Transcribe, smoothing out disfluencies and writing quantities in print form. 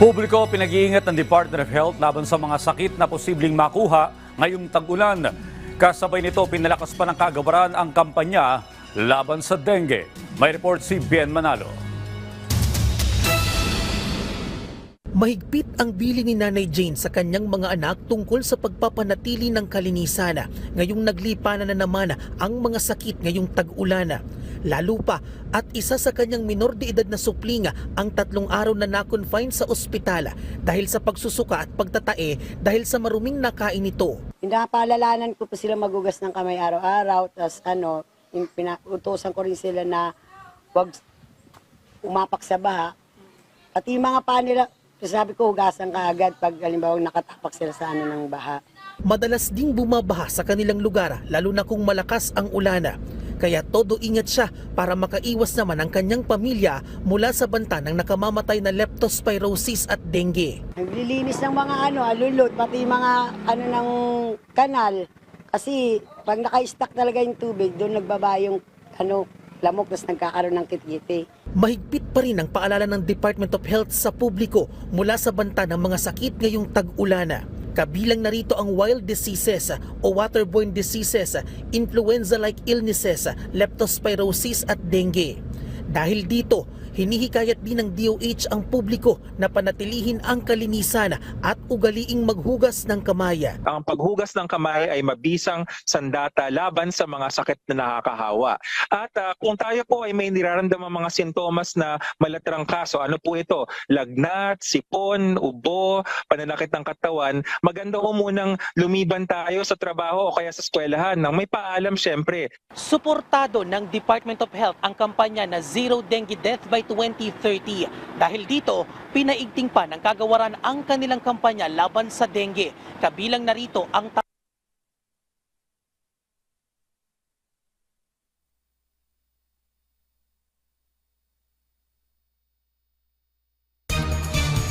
Publiko pinag-iingat ng Department of Health laban sa mga sakit na posibleng makuha ngayong tag-ulan. Kasabay nito, pinalakas pa ng kagawaran ang kampanya laban sa dengue. May report si Ben Manalo. Mahigpit ang bili ni Nanay Jane sa kanyang mga anak tungkol sa pagpapanatili ng kalinisan. Ngayong naglipanan na naman ang mga sakit ngayong tag-ulan. Lalo pa at isa sa kanyang minor de edad na supling ang 3 araw na na-confine sa ospital dahil sa pagsusuka at pagtatae dahil sa maruming nakain nito. Pinapaalalanan ko po sila magugas ng kamay araw-araw, tapos pinautosan ko rin sila na huwag umapak sa baha. Pati yung mga paa nila, sabi ko hugasan ka agad pag halimbawa nakatapak sila sa ng baha. Madalas ding bumabaha sa kanilang lugar lalo na kung malakas ang ulan. Kaya todo ingat siya para makaiwas naman ang kanyang pamilya mula sa banta ng nakamamatay na leptospirosis at dengue. Naglilinis ng mga alulot, pati mga ng kanal. Kasi pag naka-stack talaga yung tubig, doon nagbaba yung lamok, tapos nagkakaroon ng kitkiti. Mahigpit pa rin ang paalala ng Department of Health sa publiko mula sa banta ng mga sakit ngayong tag-ulan. Kabilang narito ang wild diseases o waterborne diseases, influenza-like illnesses, leptospirosis at dengue. Dahil dito, hinihikayat din ng DOH ang publiko na panatilihin ang kalinisan at ugaliing maghugas ng kamay. Ang paghugas ng kamay ay mabisang sandata laban sa mga sakit na nakakahawa. At kung tayo po ay may niraramdamang mga sintomas na malatrang kaso, ano po ito? Lagnat, sipon, ubo, pananakit ng katawan, maganda po munang lumiban tayo sa trabaho o kaya sa eskwelahan nang may paalam syempre. Suportado ng Department of Health ang kampanya na Zero Dengue Death by 2030. Dahil dito, pinaigting pa ng kagawaran ang kanilang kampanya laban sa dengue. Kabilang narito ang